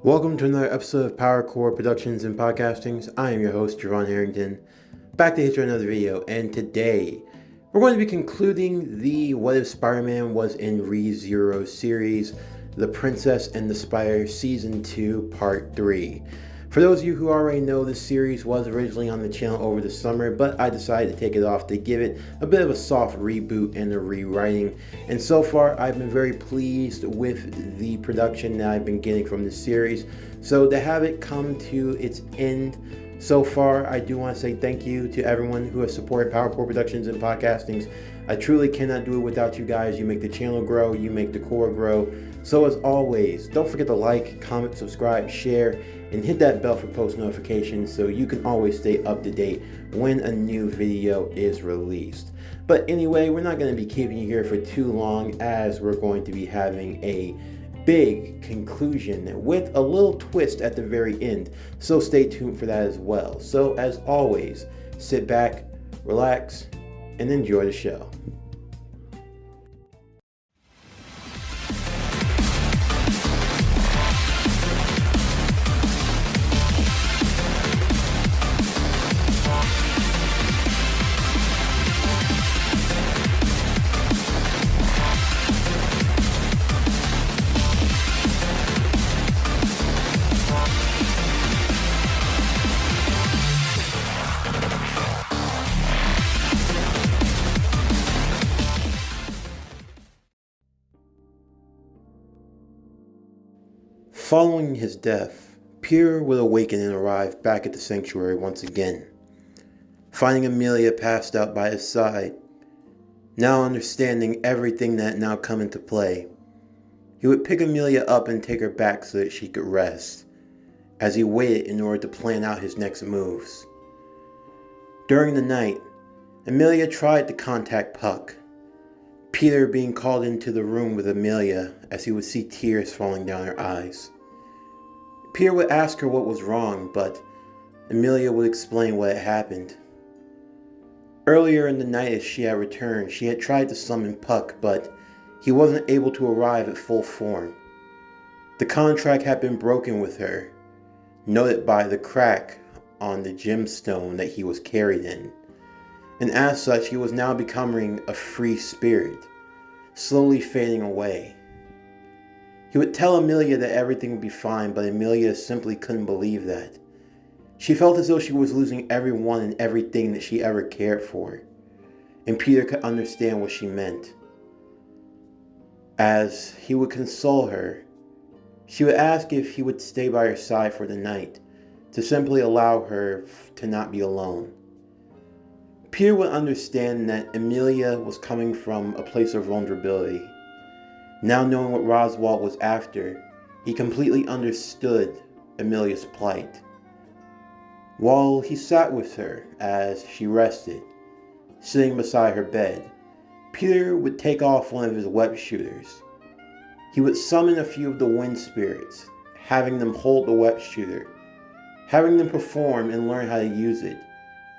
Welcome to another episode of Power Core Productions and Podcastings. I am your host, Javon Harrington, back to hit you another video, and today we're going to be concluding the What If Spider-Man Was in ReZero series, The Princess and the Spider Season 2 Part 3. For those of you who already know, this series was originally on the channel over the summer, but I decided to take it off to give it a bit of a soft reboot and a rewriting. And so far, I've been very pleased with the production that I've been getting from this series. So to have it come to its end so far, I do want to say thank you to everyone who has supported PowerCore Productions and Podcastings. I truly cannot do it without you guys. You make the channel grow, you make the core grow. So as always, don't forget to like, comment, subscribe, share, and hit that bell for post notifications so you can always stay up to date when a new video is released. But anyway, we're not going to be keeping you here for too long, as we're going to be having a big conclusion with a little twist at the very end, so stay tuned for that as well. So as always, sit back, relax, and enjoy the show. Following his death, Peter would awaken and arrive back at the sanctuary once again, finding Amelia passed out by his side. Now understanding everything that had now come into play, he would pick Amelia up and take her back so that she could rest, as he waited in order to plan out his next moves. During the night, Amelia tried to contact Puck, Peter being called into the room with Amelia as he would see tears falling down her eyes. Peter would ask her what was wrong, but Amelia would explain what had happened. Earlier in the night, as she had returned, she had tried to summon Puck, but he wasn't able to arrive at full form. The contract had been broken with her, noted by the crack on the gemstone that he was carried in, and as such he was now becoming a free spirit, slowly fading away. He would tell Amelia that everything would be fine, but Amelia simply couldn't believe that. She felt as though she was losing everyone and everything that she ever cared for, and Peter could understand what she meant. As he would console her, she would ask if he would stay by her side for the night, to simply allow her to not be alone. Peter would understand that Amelia was coming from a place of vulnerability. Now knowing what Roswald was after, he completely understood Amelia's plight. While he sat with her as she rested, sitting beside her bed, Peter would take off one of his web shooters. He would summon a few of the wind spirits, having them hold the web shooter, having them perform and learn how to use it.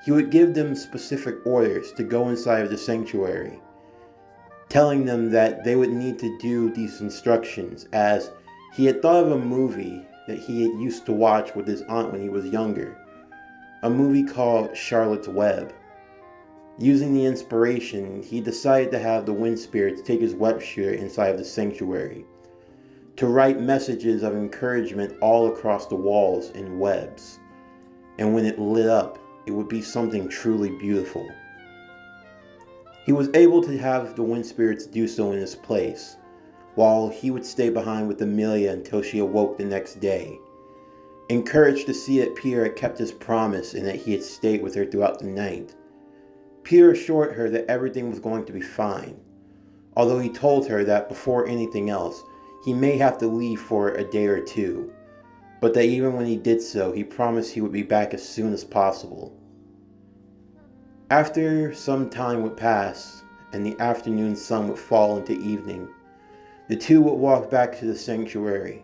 He would give them specific orders to go inside of the sanctuary, telling them that they would need to do these instructions, as he had thought of a movie that he had used to watch with his aunt when he was younger, a movie called Charlotte's Web. Using the inspiration, he decided to have the wind spirits take his web shooter inside of the sanctuary, to write messages of encouragement all across the walls in webs, and when it lit up, it would be something truly beautiful. He was able to have the wind spirits do so in his place, while he would stay behind with Amelia until she awoke the next day. Encouraged to see that Peter had kept his promise and that he had stayed with her throughout the night, Peter assured her that everything was going to be fine, although he told her that before anything else, he may have to leave for a day or two, but that even when he did so, he promised he would be back as soon as possible. After some time would pass, and the afternoon sun would fall into evening, the two would walk back to the sanctuary,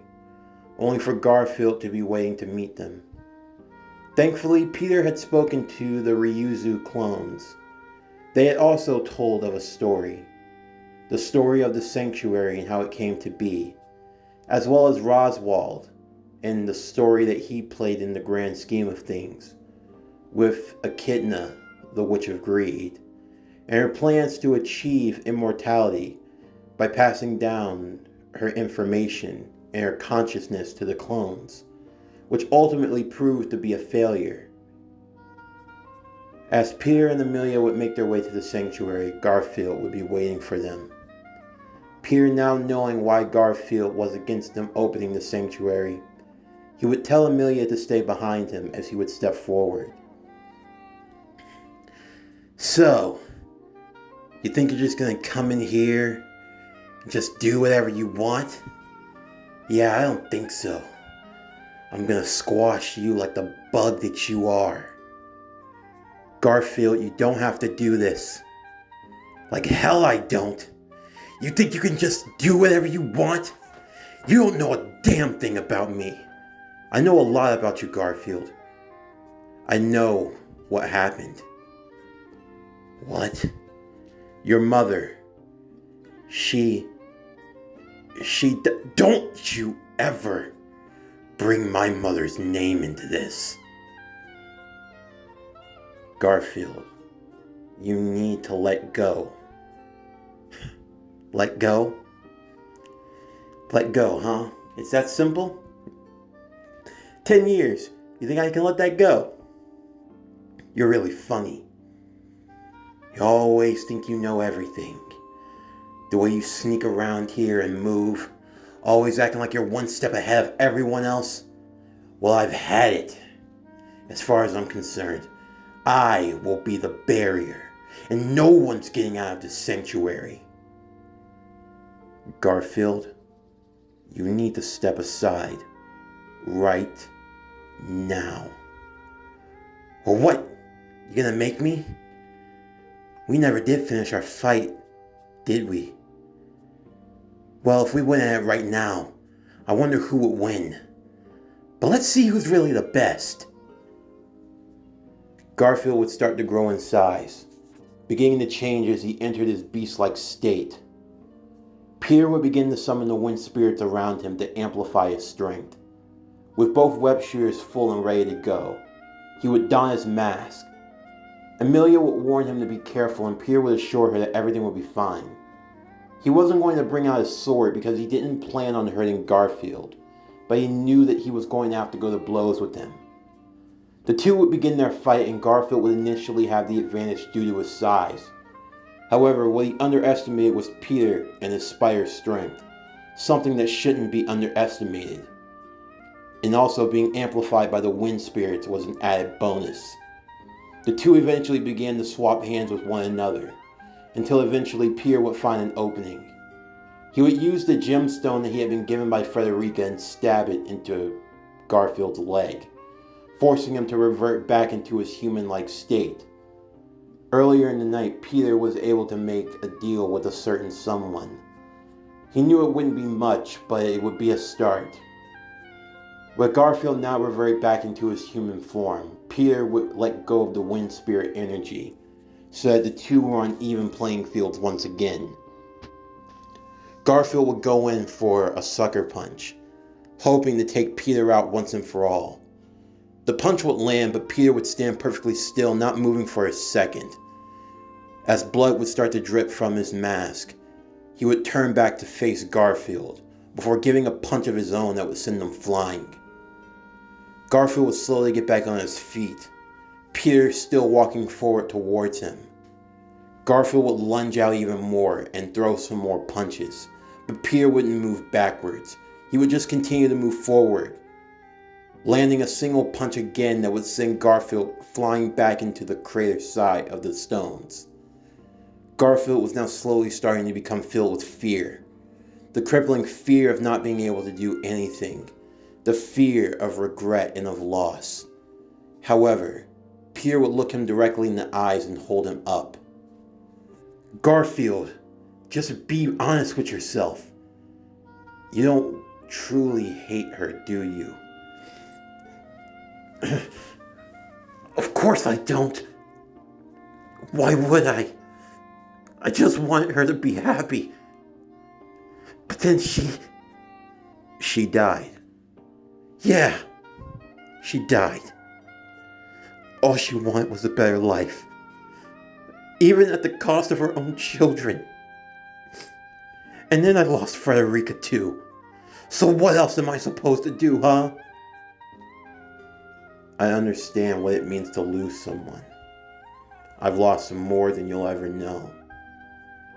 only for Garfield to be waiting to meet them. Thankfully, Peter had spoken to the Ryuzu clones. They had also told of a story, the story of the sanctuary and how it came to be, as well as Roswald, in the story that he played in the grand scheme of things, with Echidna, the Witch of Greed, and her plans to achieve immortality by passing down her information and her consciousness to the clones, which ultimately proved to be a failure. As Peter and Amelia would make their way to the sanctuary, Garfield would be waiting for them. Peter, now knowing why Garfield was against them opening the sanctuary, he would tell Amelia to stay behind him as he would step forward. So, you think you're just gonna come in here and just do whatever you want? Yeah, I don't think so. I'm gonna squash you like the bug that you are. Garfield, you don't have to do this. Like hell I don't. You think you can just do whatever you want? You don't know a damn thing about me. I know a lot about you, Garfield. I know what happened. What? Your mother. Don't you ever bring my mother's name into this. Garfield, you need to let go. Let go? Let go, huh? It's that simple? 10 years. You think I can let that go? You're really funny. You always think you know everything. The way you sneak around here and move, always acting like you're one step ahead of everyone else. Well, I've had it. As far as I'm concerned, I will be the barrier, and no one's getting out of this sanctuary. Garfield, you need to step aside right now. Or what? You gonna make me? We never did finish our fight, did we? Well, if we went at it right now, I wonder who would win. But let's see who's really the best. Garfield would start to grow in size, beginning to change as he entered his beast-like state. Peter would begin to summon the wind spirits around him to amplify his strength. With both web shooters full and ready to go, he would don his mask. Amelia would warn him to be careful, and Peter would assure her that everything would be fine. He wasn't going to bring out his sword because he didn't plan on hurting Garfield, but he knew that he was going to have to go to blows with him. The two would begin their fight, and Garfield would initially have the advantage due to his size. However, what he underestimated was Peter and his spider's strength, something that shouldn't be underestimated. And also being amplified by the wind spirits was an added bonus. The two eventually began to swap hands with one another, until eventually Peter would find an opening. He would use the gemstone that he had been given by Frederica and stab it into Garfield's leg, forcing him to revert back into his human-like state. Earlier in the night, Peter was able to make a deal with a certain someone. He knew it wouldn't be much, but it would be a start. With Garfield now reverted back into his human form, Peter would let go of the wind spirit energy, so that the two were on even playing fields once again. Garfield would go in for a sucker punch, hoping to take Peter out once and for all. The punch would land, but Peter would stand perfectly still, not moving for a second. As blood would start to drip from his mask, he would turn back to face Garfield, before giving a punch of his own that would send him flying. Garfield would slowly get back on his feet, Peter still walking forward towards him. Garfield would lunge out even more and throw some more punches, but Peter wouldn't move backwards. He would just continue to move forward, landing a single punch again that would send Garfield flying back into the crater side of the stones. Garfield was now slowly starting to become filled with fear. The crippling fear of not being able to do anything. The fear of regret and of loss. However, Peter would look him directly in the eyes and hold him up. Garfield, just be honest with yourself. You don't truly hate her, do you? Of course I don't. Why would I? I just want her to be happy. But then she died. Yeah, she died. All she wanted was a better life, even at the cost of her own children. And then I lost Frederica too. So what else am I supposed to do, huh? I understand what it means to lose someone. I've lost more than you'll ever know.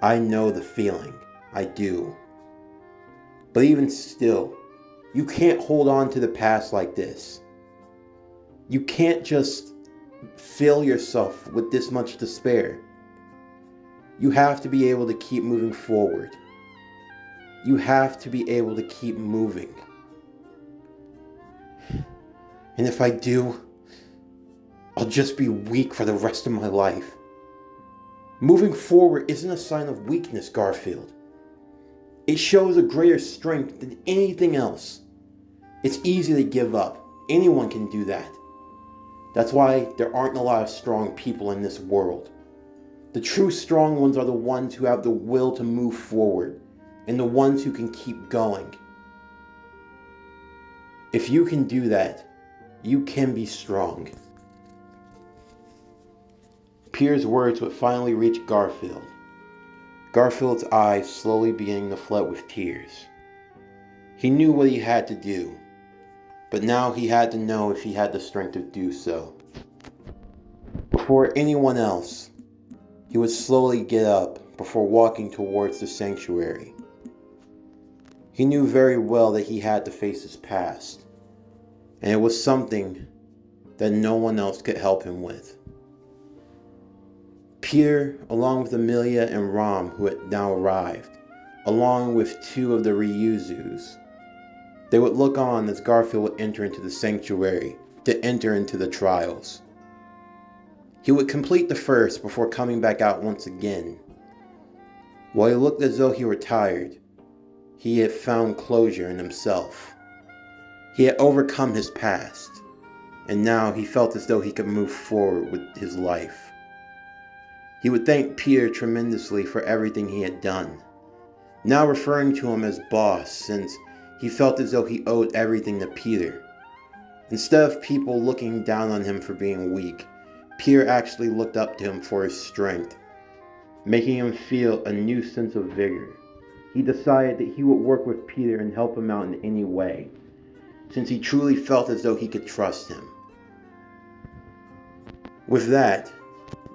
I know the feeling. I do. But even still, you can't hold on to the past like this. You can't just fill yourself with this much despair. You have to be able to keep moving forward. You have to be able to keep moving. And if I do, I'll just be weak for the rest of my life. Moving forward isn't a sign of weakness, Garfield. It shows a greater strength than anything else. It's easy to give up. Anyone can do that. That's why there aren't a lot of strong people in this world. The true strong ones are the ones who have the will to move forward, and the ones who can keep going. If you can do that, you can be strong. Pierre's words would finally reach Garfield. Garfield's eyes slowly beginning to flood with tears. He knew what he had to do, but now he had to know if he had the strength to do so. Before anyone else, he would slowly get up before walking towards the sanctuary. He knew very well that he had to face his past, and it was something that no one else could help him with. Pierre, along with Amelia and Rom, who had now arrived, along with two of the Ryuzus, they would look on as Garfield would enter into the sanctuary to enter into the trials. He would complete the first before coming back out once again. While he looked as though he were tired, he had found closure in himself. He had overcome his past, and now he felt as though he could move forward with his life. He would thank Pierre tremendously for everything he had done, now referring to him as boss since he felt as though he owed everything to Peter. Instead of people looking down on him for being weak, Pierre actually looked up to him for his strength, making him feel a new sense of vigor. He decided that he would work with Peter and help him out in any way, since he truly felt as though he could trust him. With that,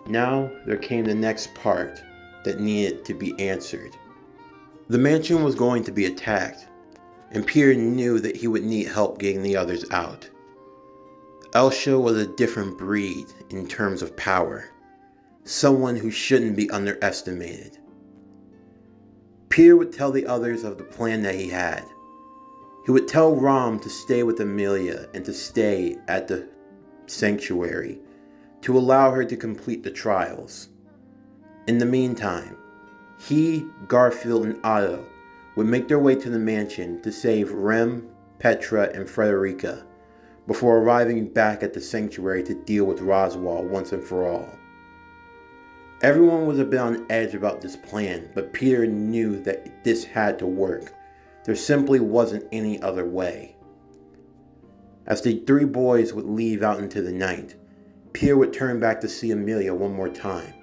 now there came the next part that needed to be answered. The mansion was going to be attacked, and Pierre knew that he would need help getting the others out. Elsha was a different breed in terms of power, someone who shouldn't be underestimated. Pierre would tell the others of the plan that he had. He would tell Rom to stay with Amelia and to stay at the sanctuary to allow her to complete the trials. In the meantime, he, Garfield, and Otto would make their way to the mansion to save Rem, Petra, and Frederica before arriving back at the sanctuary to deal with Roswaal once and for all. Everyone was a bit on edge about this plan, but Peter knew that this had to work. There simply wasn't any other way. As the three boys would leave out into the night, Pierre would turn back to see Amelia one more time.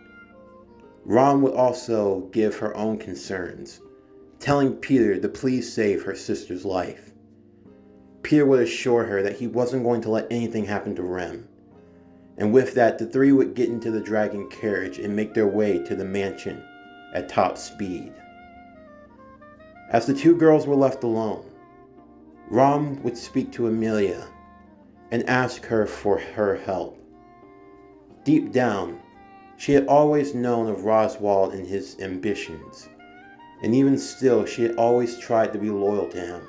Ron would also give her own concerns, telling Peter to please save her sister's life. Peter would assure her that he wasn't going to let anything happen to Rem. And with that, the three would get into the dragon carriage and make their way to the mansion at top speed. As the two girls were left alone, Rom would speak to Amelia and ask her for her help. Deep down, she had always known of Roswaal and his ambitions, and even still she had always tried to be loyal to him.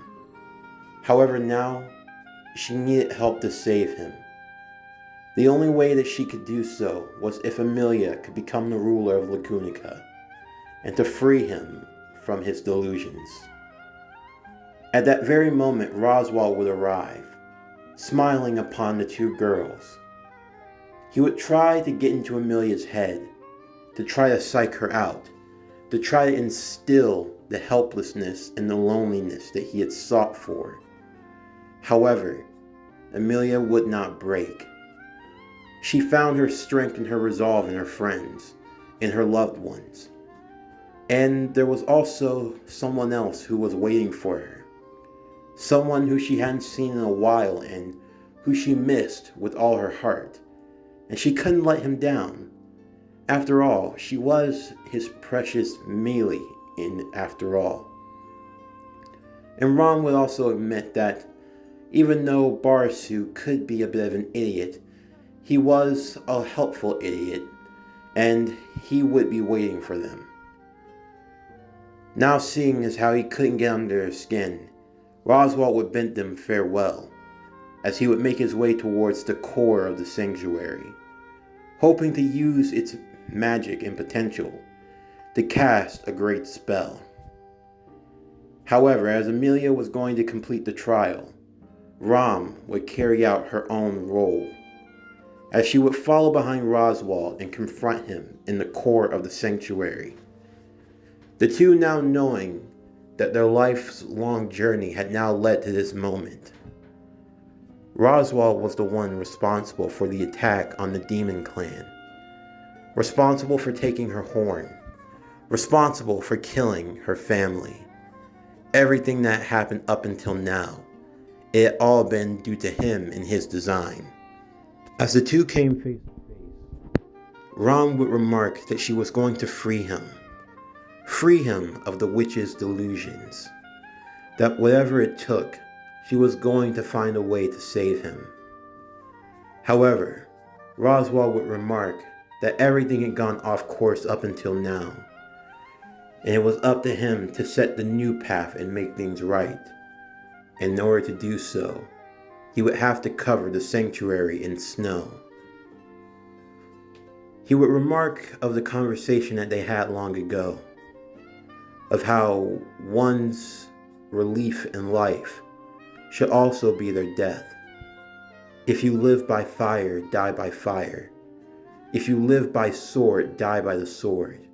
However, now, she needed help to save him. The only way that she could do so was if Amelia could become the ruler of Lagunica, and to free him from his delusions. At that very moment, Roswaal would arrive, smiling upon the two girls. He would try to get into Amelia's head, to try to psych her out, to try to instill the helplessness and the loneliness that he had sought for. However, Amelia would not break. She found her strength and her resolve in her friends, in her loved ones. And there was also someone else who was waiting for her. Someone who she hadn't seen in a while and who she missed with all her heart. And she couldn't let him down. After all, she was his precious Mealy after all. And Ron would also admit that even though Barasu could be a bit of an idiot, he was a helpful idiot, and he would be waiting for them. Now seeing as how he couldn't get under their skin, Roswaal would bid them farewell, as he would make his way towards the core of the sanctuary, hoping to use its magic and potential to cast a great spell. However, as Amelia was going to complete the trial, Rom would carry out her own role, as she would follow behind Roswaal and confront him in the core of the sanctuary. The two now knowing that their life's long journey had now led to this moment. Roswaal was the one responsible for the attack on the Demon Clan, responsible for taking her horn, responsible for killing her family. Everything that happened up until now, it had all been due to him and his design. As the two came face to face, Rom would remark that she was going to free him of the witch's delusions, that whatever it took, she was going to find a way to save him. However, Roswaal would remark that everything had gone off course up until now, and it was up to him to set the new path and make things right. And in order to do so, he would have to cover the sanctuary in snow. He would remark of the conversation that they had long ago, of how one's relief in life should also be their death. If you live by fire, die by fire. If you live by sword, die by the sword.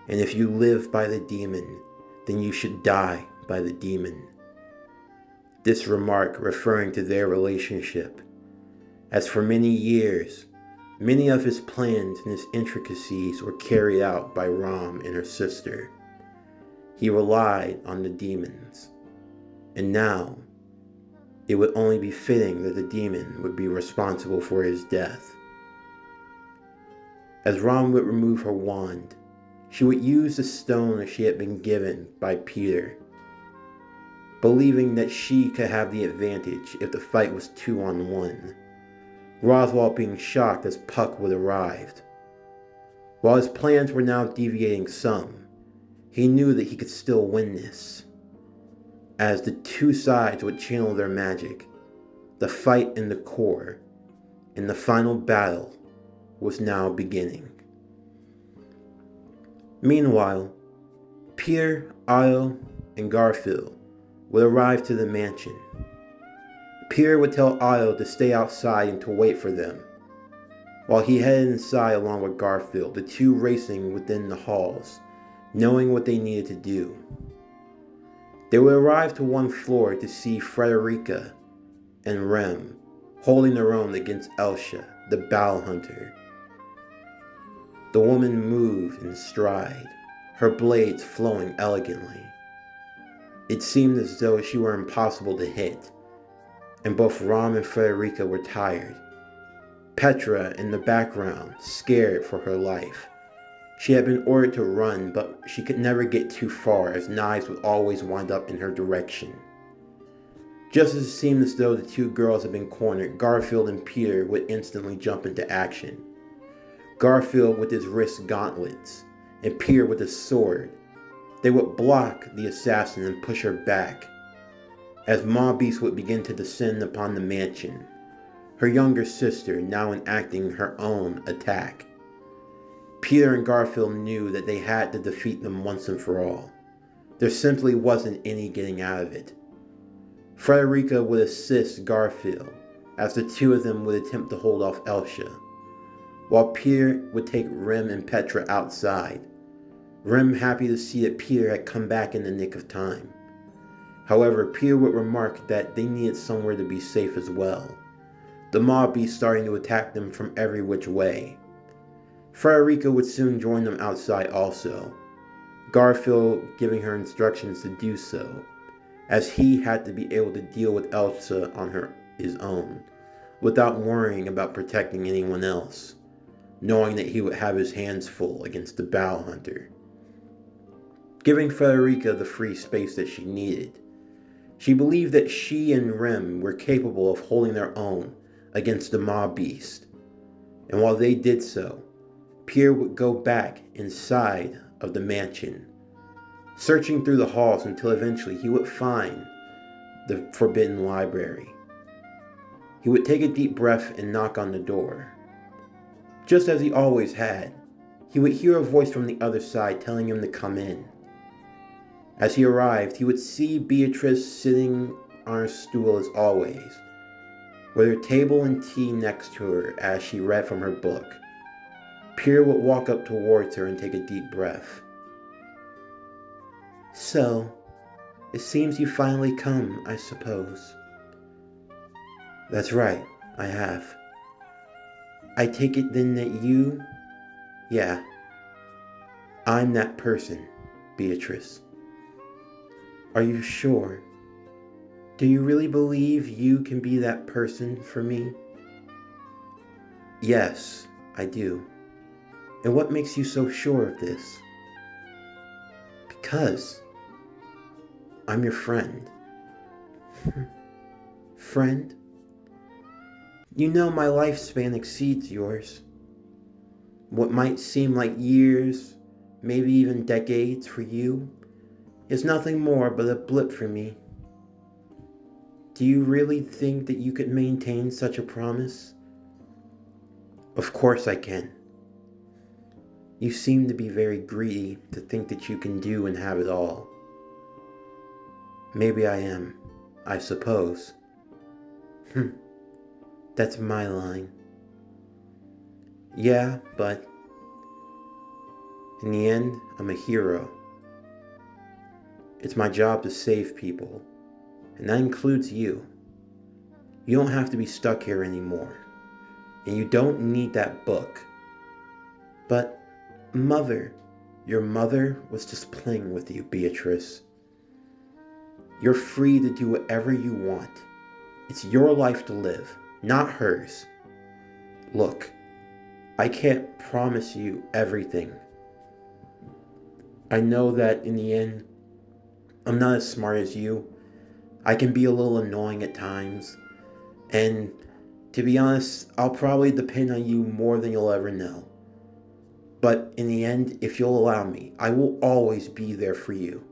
And if you live by the demon, then you should die by the demon. This remark referring to their relationship, as for many years, many of his plans and his intricacies were carried out by Rom and her sister. He relied on the demons, and now it would only be fitting that the demon would be responsible for his death. As Rom would remove her wand, she would use the stone that she had been given by Peter, believing that she could have the advantage if the fight was 2-on-1, Roswaal being shocked as Puck would arrive. While his plans were now deviating some, he knew that he could still win this, as the two sides would channel their magic. The fight in the core, and the final battle was now beginning. Meanwhile, Peter, Otto, and Garfield would arrive to the mansion. Peter would tell Otto to stay outside and to wait for them, while he headed inside along with Garfield, the two racing within the halls, knowing what they needed to do. They would arrive to one floor to see Frederica and Rem holding their own against Elsha, the Battle Hunter. The woman moved in stride, her blades flowing elegantly. It seemed as though she were impossible to hit, and both Rom and Frederica were tired. Petra in the background, scared for her life. She had been ordered to run, but she could never get too far as knives would always wind up in her direction. Just as it seemed as though the two girls had been cornered, Garfield and Peter would instantly jump into action. Garfield with his wrist gauntlets, and Peter with his sword. They would block the assassin and push her back, as Maw Beast would begin to descend upon the mansion, her younger sister now enacting her own attack. Peter and Garfield knew that they had to defeat them once and for all. There simply wasn't any getting out of it. Frederica would assist Garfield, as the two of them would attempt to hold off Elsha, while Peter would take Rem and Petra outside, Rem happy to see that Peter had come back in the nick of time. However, Peter would remark that they needed somewhere to be safe as well, the mob beast starting to attack them from every which way. Frederica would soon join them outside also, Garfield giving her instructions to do so, as he had to be able to deal with Elsa on his own, without worrying about protecting anyone else, knowing that he would have his hands full against the Bow Hunter. Giving Frederica the free space that she needed, she believed that she and Rem were capable of holding their own against the mob beast, and while they did so, Pierre would go back inside of the mansion, searching through the halls until eventually he would find the forbidden library. He would take a deep breath and knock on the door. Just as he always had, he would hear a voice from the other side telling him to come in. As he arrived, he would see Beatrice sitting on her stool as always, with her table and tea next to her as she read from her book. Pierre would walk up towards her and take a deep breath. "So, it seems you finally come, I suppose." "That's right, I have." "I take it then that you..." "Yeah, I'm that person, Beatrice." "Are you sure? Do you really believe you can be that person for me?" "Yes, I do." "And what makes you so sure of this?" "Because I'm your friend." "Friend? You know my lifespan exceeds yours. What might seem like years, maybe even decades for you, is nothing more but a blip for me. Do you really think that you could maintain such a promise?" "Of course I can." "You seem to be very greedy to think that you can do and have it all." "Maybe I am, I suppose." That's my line." "Yeah, but in the end, I'm a hero. It's my job to save people, and that includes you. You don't have to be stuck here anymore, and you don't need that book." "But, Mother..." "Your mother was just playing with you, Beatrice. You're free to do whatever you want. It's your life to live, not hers. Look, I can't promise you everything. I know that in the end, I'm not as smart as you. I can be a little annoying at times. And to be honest, I'll probably depend on you more than you'll ever know. But in the end, if you'll allow me, I will always be there for you.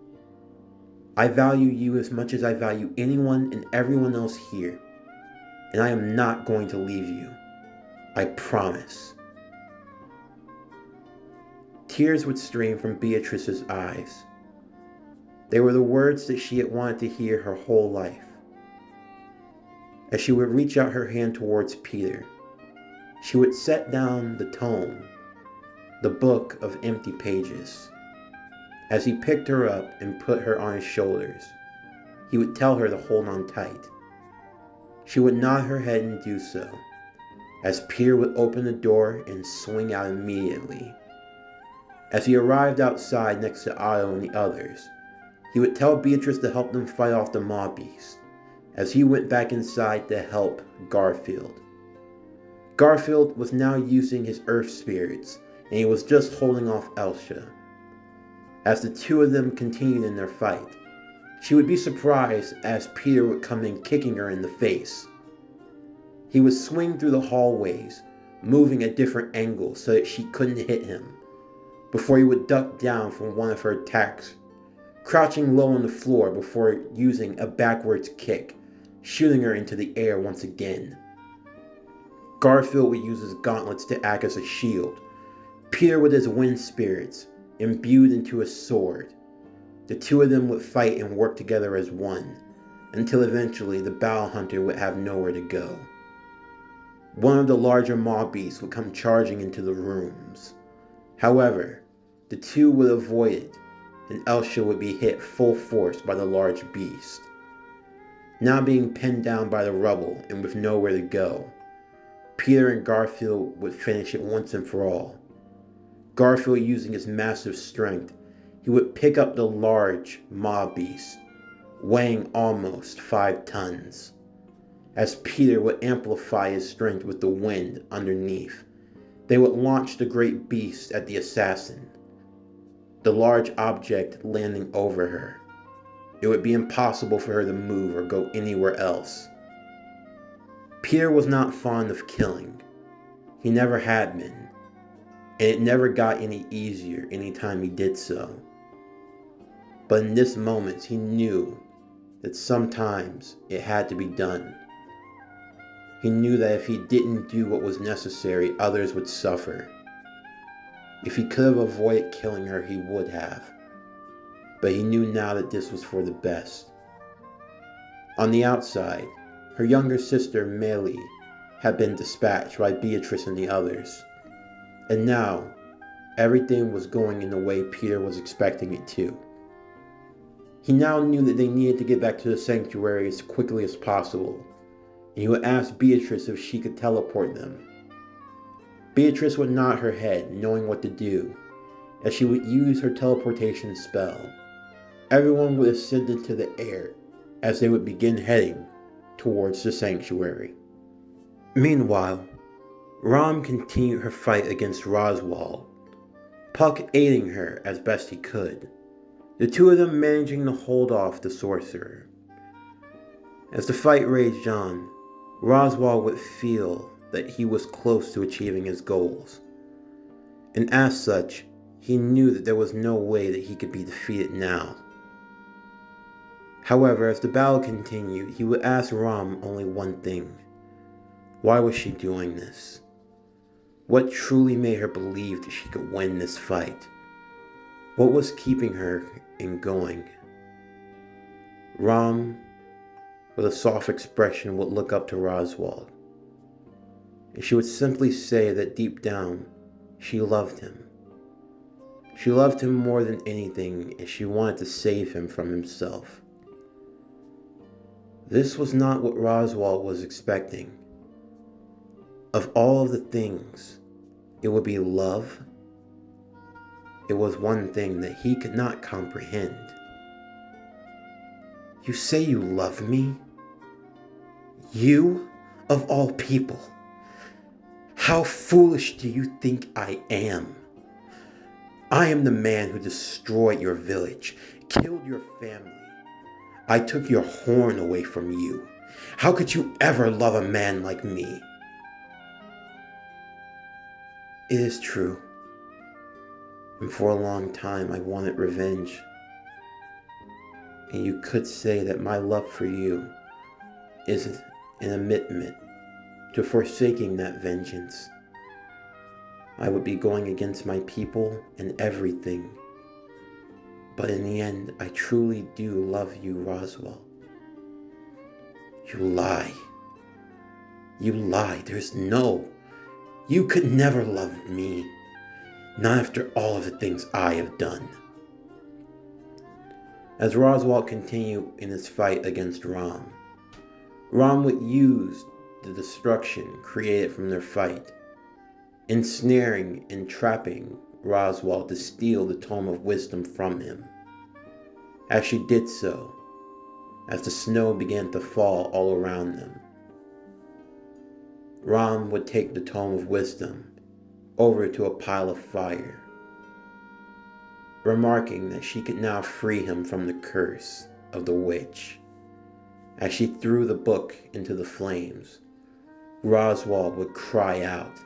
I value you as much as I value anyone and everyone else here. And I am not going to leave you. I promise." Tears would stream from Beatrice's eyes. They were the words that she had wanted to hear her whole life. As she would reach out her hand towards Peter, she would set down the tome, the book of empty pages. As he picked her up and put her on his shoulders, he would tell her to hold on tight. She would nod her head and do so, as Peter would open the door and swing out immediately. As he arrived outside next to Otto and the others, he would tell Beatrice to help them fight off the mob beast, as he went back inside to help Garfield. Garfield was now using his earth spirits, and he was just holding off Elsa. As the two of them continued in their fight, she would be surprised as Peter would come in kicking her in the face. He would swing through the hallways, moving at different angles so that she couldn't hit him, before he would duck down from one of her attacks, crouching low on the floor before using a backwards kick, shooting her into the air once again. Garfield would use his gauntlets to act as a shield, Peter with his wind spirits, imbued into a sword. The two of them would fight and work together as one, until eventually the Bow Hunter would have nowhere to go. One of the larger mob beasts would come charging into the rooms. However, the two would avoid it, then Elsa would be hit full force by the large beast. Now being pinned down by the rubble and with nowhere to go, Peter and Garfield would finish it once and for all. Garfield, using his massive strength, he would pick up the large mob beast, weighing almost 5 tons. As Peter would amplify his strength with the wind underneath, they would launch the great beast at the assassin, the large object landing over her. It would be impossible for her to move or go anywhere else. Peter was not fond of killing. He never had been, and it never got any easier anytime he did so. But in this moment, he knew that sometimes it had to be done. He knew that if he didn't do what was necessary, others would suffer. If he could have avoided killing her, he would have. But he knew now that this was for the best. On the outside, her younger sister, Meili, had been dispatched by Beatrice and the others. And now, everything was going in the way Peter was expecting it to. He now knew that they needed to get back to the sanctuary as quickly as possible, and he would ask Beatrice if she could teleport them. Beatrice would nod her head, knowing what to do, as she would use her teleportation spell. Everyone would ascend into the air as they would begin heading towards the sanctuary. Meanwhile, Rom continued her fight against Roswaal, Puck aiding her as best he could, the two of them managing to hold off the sorcerer. As the fight raged on, Roswaal would feel that he was close to achieving his goals, and as such, he knew that there was no way that he could be defeated now. However, as the battle continued, he would ask Rom only one thing. Why was she doing this? What truly made her believe that she could win this fight? What was keeping her in going? Rom, with a soft expression, would look up to Roswaal, and she would simply say that deep down, she loved him. She loved him more than anything, and she wanted to save him from himself. This was not what Roswaal was expecting. Of all of the things, it would be love. It was one thing that he could not comprehend. You say you love me? You, of all people? How foolish do you think I am? I am the man who destroyed your village, killed your family. I took your horn away from you. How could you ever love a man like me? It is true. And for a long time I wanted revenge. And you could say that my love for you is an admittment to forsaking that vengeance. I would be going against my people and everything. But in the end, I truly do love you, Roswaal. You lie. You lie. You could never love me. Not after all of the things I have done. As Roswaal continued in his fight against Rom would use the destruction created from their fight, ensnaring and trapping Roswaal to steal the Tome of Wisdom from him. As she did so, as the snow began to fall all around them, Rom would take the Tome of Wisdom over to a pile of fire, remarking that she could now free him from the curse of the witch. As she threw the book into the flames, Roswaal would cry out,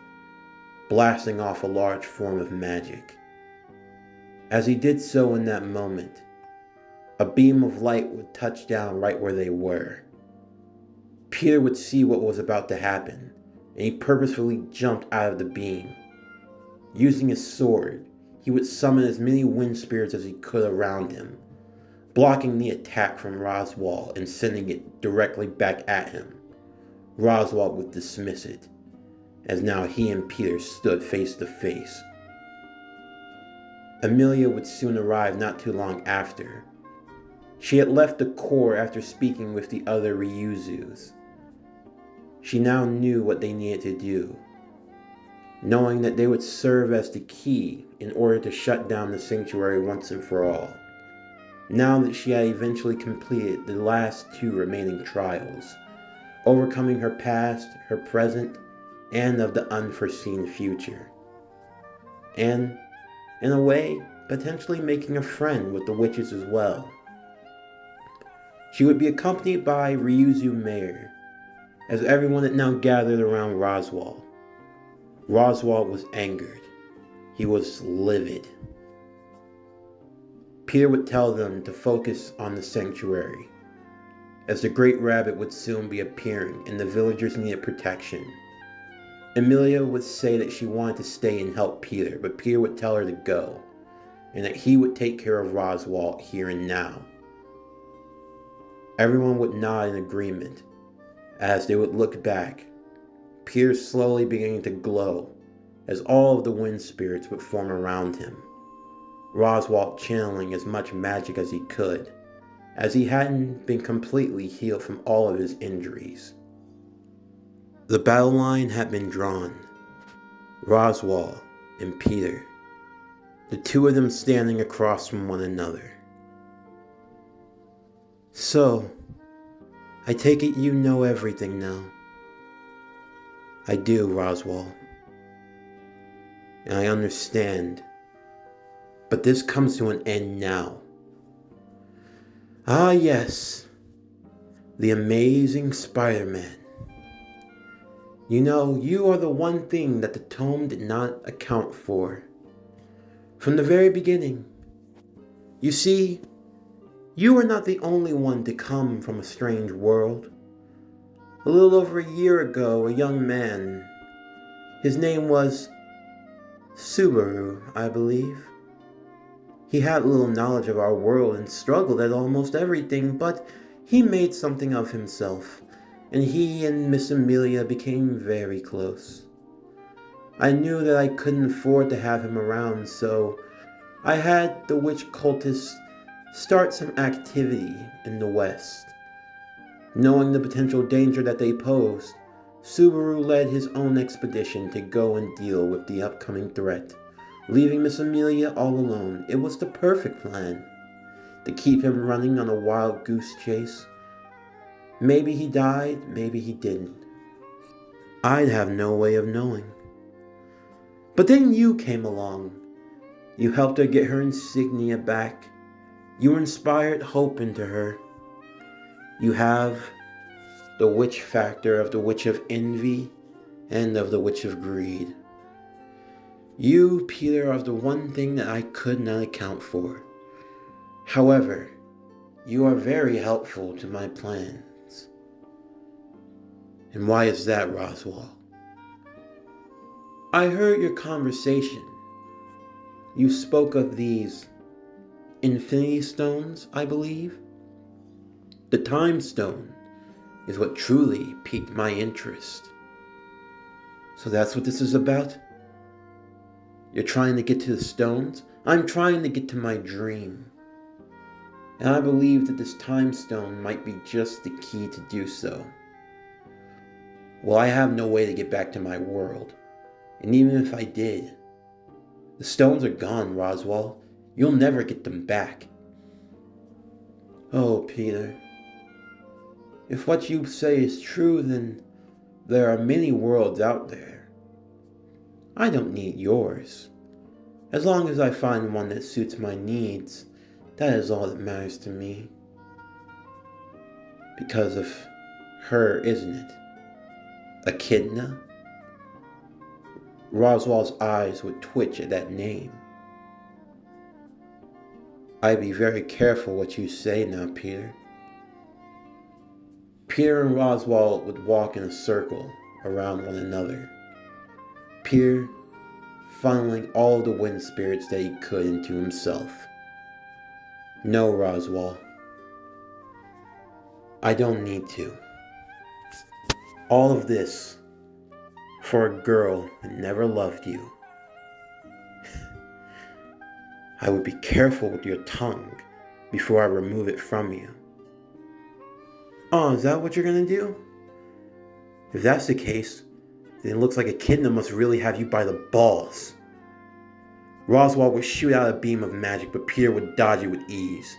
blasting off a large form of magic. As he did so in that moment, a beam of light would touch down right where they were. Peter would see what was about to happen, and he purposefully jumped out of the beam. Using his sword, he would summon as many wind spirits as he could around him, blocking the attack from Roswaal and sending it directly back at him. Roswaal would dismiss it, as now he and Peter stood face to face. Emilia would soon arrive not too long after. She had left the core after speaking with the other Ryuzus. She now knew what they needed to do, knowing that they would serve as the key in order to shut down the sanctuary once and for all, now that she had eventually completed the last two remaining trials, overcoming her past, her present, and of the unforeseen future. And, in a way, potentially making a friend with the witches as well. She would be accompanied by Ryuzu Mayor, as everyone had now gathered around Roswaal. Roswaal was angered. He was livid. Peter would tell them to focus on the sanctuary, as the Great Rabbit would soon be appearing and the villagers needed protection. Emilia would say that she wanted to stay and help Peter, but Peter would tell her to go, and that he would take care of Roswaal here and now. Everyone would nod in agreement, as they would look back, Peter slowly beginning to glow, as all of the wind spirits would form around him. Roswaal channeling as much magic as he could, as he hadn't been completely healed from all of his injuries. The battle line had been drawn. Roswaal and Peter, the two of them standing across from one another. So, I take it you know everything now. I do, Roswaal. And I understand. But this comes to an end now. Ah yes, the amazing Spider-Man. You know, you are the one thing that the tome did not account for. From the very beginning. You see, you are not the only one to come from a strange world. A little over a year ago, a young man, his name was Subaru, I believe. He had little knowledge of our world and struggled at almost everything, but he made something of himself, and he and Miss Emilia became very close. I knew that I couldn't afford to have him around, so I had the witch cultists start some activity in the West. Knowing the potential danger that they posed, Subaru led his own expedition to go and deal with the upcoming threat, leaving Miss Emilia all alone. It was the perfect plan, to keep him running on a wild goose chase. Maybe he died, maybe he didn't. I'd have no way of knowing. But then you came along. You helped her get her insignia back. You inspired hope into her. You have the witch factor of the Witch of Envy and of the Witch of Greed. You, Peter, are the one thing that I could not account for. However, you are very helpful to my plans. And why is that, Roswaal? I heard your conversation. You spoke of these Infinity Stones, I believe. The Time Stone is what truly piqued my interest. So that's what this is about? You're trying to get to the stones? I'm trying to get to my dream. And I believe that this Time Stone might be just the key to do so. Well, I have no way to get back to my world. And even if I did, the stones are gone, Roswaal. You'll never get them back. Oh, Peter. If what you say is true, then there are many worlds out there. I don't need yours. As long as I find one that suits my needs, that is all that matters to me. Because of her, isn't it? Echidna? Roswaal's eyes would twitch at that name. I'd be very careful what you say now, Peter. Peter and Roswaal would walk in a circle around one another. Peter funneling all the wind spirits that he could into himself. No, Roswaal. I don't need to. All of this for a girl that never loved you. I would be careful with your tongue before I remove it from you. Oh, is that what you're gonna do? If that's the case, then it looks like Echidna must really have you by the balls. Roswaal would shoot out a beam of magic, but Peter would dodge it with ease.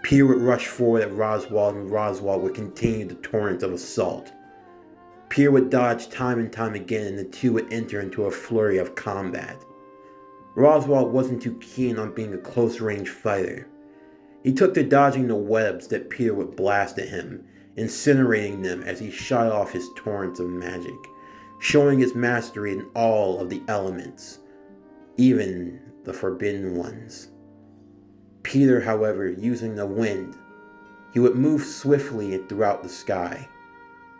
Peter would rush forward at Roswaal, and Roswaal would continue the torrent of assault. Peter would dodge time and time again, and the two would enter into a flurry of combat. Roswaal wasn't too keen on being a close-range fighter. He took to dodging the webs that Peter would blast at him, incinerating them as he shot off his torrents of magic, showing his mastery in all of the elements, even the forbidden ones. Peter, however, using the wind, he would move swiftly throughout the sky,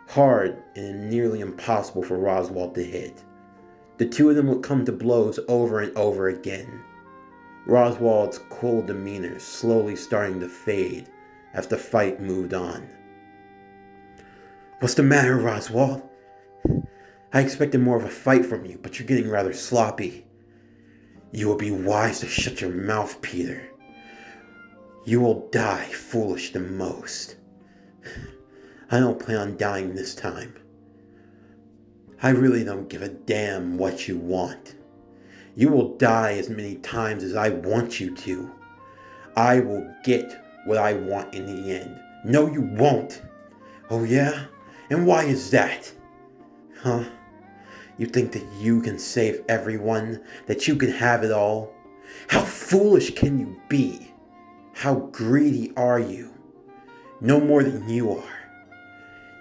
hard and nearly impossible for Roswaal to hit. The two of them would come to blows over and over again, Roswaal's cool demeanor slowly starting to fade as the fight moved on. What's the matter, Roswaal? I expected more of a fight from you, but you're getting rather sloppy. You will be wise to shut your mouth, Peter. You will die foolish the most. I don't plan on dying this time. I really don't give a damn what you want. You will die as many times as I want you to. I will get what I want in the end. No, you won't. Oh yeah? And why is that? Huh? You think that you can save everyone? That you can have it all? How foolish can you be? How greedy are you? No more than you are.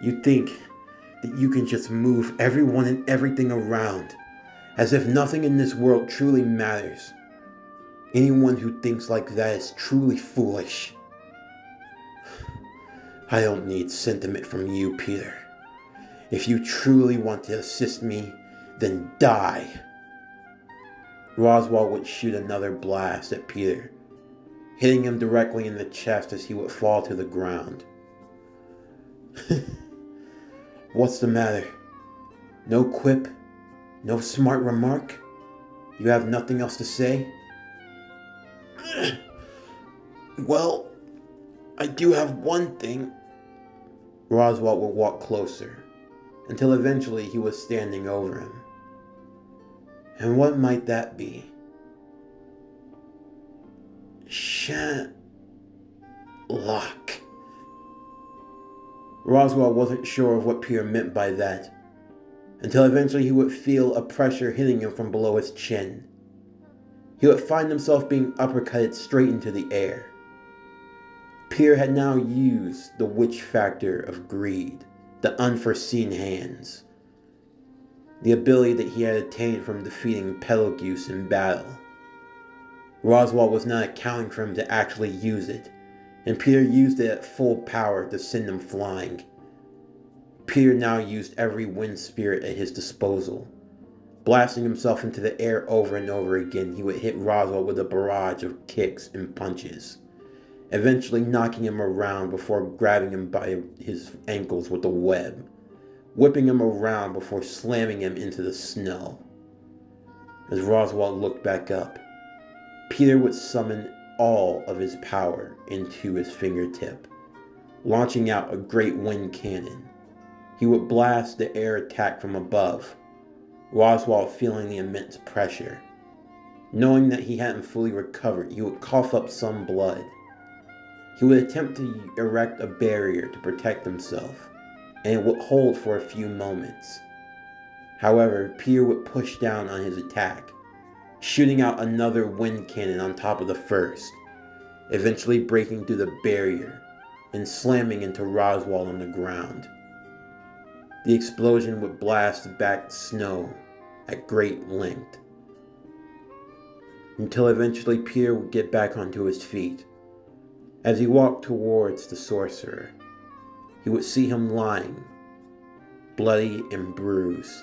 You think that you can just move everyone and everything around as if nothing in this world truly matters. Anyone who thinks like that is truly foolish. I don't need sentiment from you, Peter. If you truly want to assist me, then die. Roswaal would shoot another blast at Peter, hitting him directly in the chest as he would fall to the ground. What's the matter? No quip? No smart remark? You have nothing else to say? Well, I do have one thing. Roswaal would walk closer, until eventually he was standing over him. And what might that be? Shatlock. Roswaal wasn't sure of what Peter meant by that, until eventually he would feel a pressure hitting him from below his chin. He would find himself being uppercutted straight into the air. Peter had now used the witch factor of greed, the unforeseen hands, the ability that he had attained from defeating Betelgeuse in battle. Roswaal was not accounting for him to actually use it, and Peter used it at full power to send him flying. Peter now used every wind spirit at his disposal. Blasting himself into the air over and over again, he would hit Roswaal with a barrage of kicks and punches, eventually knocking him around before grabbing him by his ankles with a web, whipping him around before slamming him into the snow. As Roswaal looked back up, Peter would summon all of his power into his fingertip, launching out a great wind cannon. He would blast the air attack from above, Roswaal feeling the immense pressure. Knowing that he hadn't fully recovered, he would cough up some blood. He would attempt to erect a barrier to protect himself, and it would hold for a few moments. However, Peter would push down on his attack, shooting out another wind cannon on top of the first, eventually breaking through the barrier and slamming into Roswaal on the ground. The explosion would blast back snow at great length, until eventually Peter would get back onto his feet. As he walked towards the sorcerer, he would see him lying, bloody and bruised.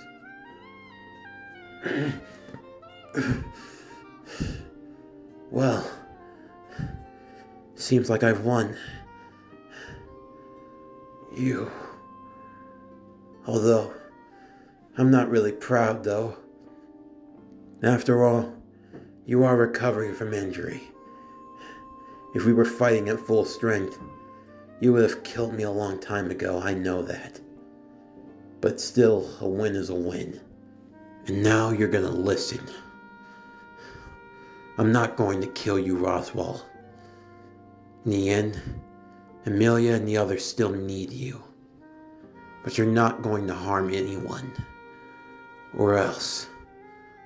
Well, seems like I've won. You. Although, I'm not really proud though. After all, you are recovering from injury, If we were fighting at full strength, you would have killed me a long time ago, I know that. But still, a win is a win. And now you're gonna listen. I'm not going to kill you, Roswaal. In the end, Amelia and the others still need you. But you're not going to harm anyone. Or else,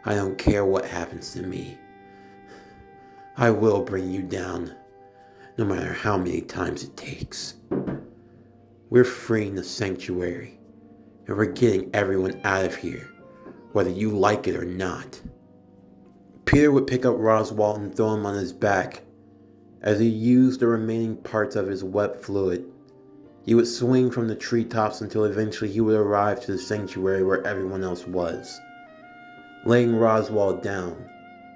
I don't care what happens to me. I will bring you down, no matter how many times it takes. We're freeing the sanctuary, and we're getting everyone out of here, whether you like it or not. Peter would pick up Roswaal and throw him on his back. As he used the remaining parts of his web fluid, he would swing from the treetops until eventually he would arrive to the sanctuary where everyone else was. Laying Roswaal down,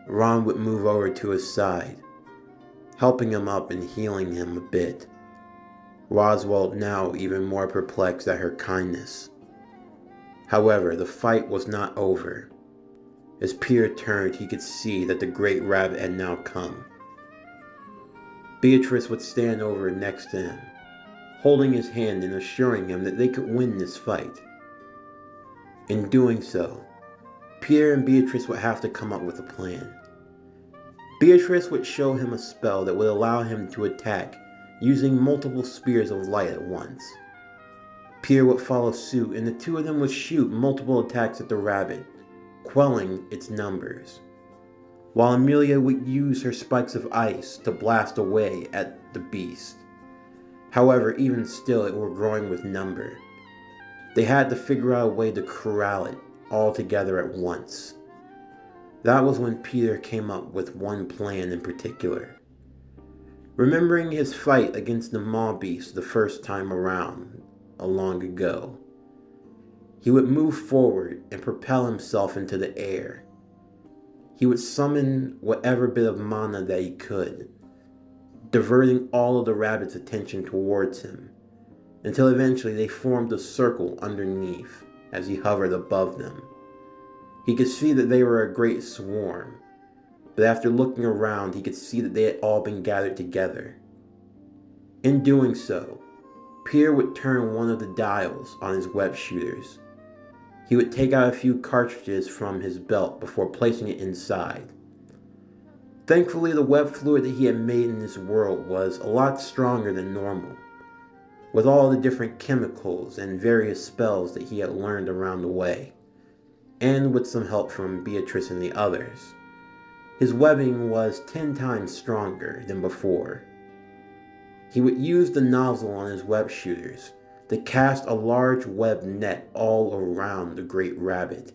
Ron would move over to his side, helping him up and healing him a bit. Roswaal now even more perplexed at her kindness. However, the fight was not over. As Peter turned, he could see that the Great Rabbit had now come. Beatrice would stand over next to him, holding his hand and assuring him that they could win this fight. In doing so, Peter and Beatrice would have to come up with a plan. Beatrice would show him a spell that would allow him to attack using multiple spears of light at once. Peter would follow suit, and the two of them would shoot multiple attacks at the rabbit, quelling its numbers, while Amelia would use her spikes of ice to blast away at the beast. However, even still, it were growing with number. They had to figure out a way to corral it all together at once. That was when Peter came up with one plan in particular. Remembering his fight against the Maw Beast the first time around, long ago, he would move forward and propel himself into the air. He would summon whatever bit of mana that he could, diverting all of the rabbit's attention towards him, until eventually they formed a circle underneath as he hovered above them. He could see that they were a great swarm, but after looking around, he could see that they had all been gathered together. In doing so, Peter would turn one of the dials on his web shooters. He would take out a few cartridges from his belt before placing it inside. Thankfully, the web fluid that he had made in this world was a lot stronger than normal, with all the different chemicals and various spells that he had learned around the way, and with some help from Beatrice and the others. His webbing was 10 times stronger than before. He would use the nozzle on his web shooters to cast a large web net all around the Great Rabbit,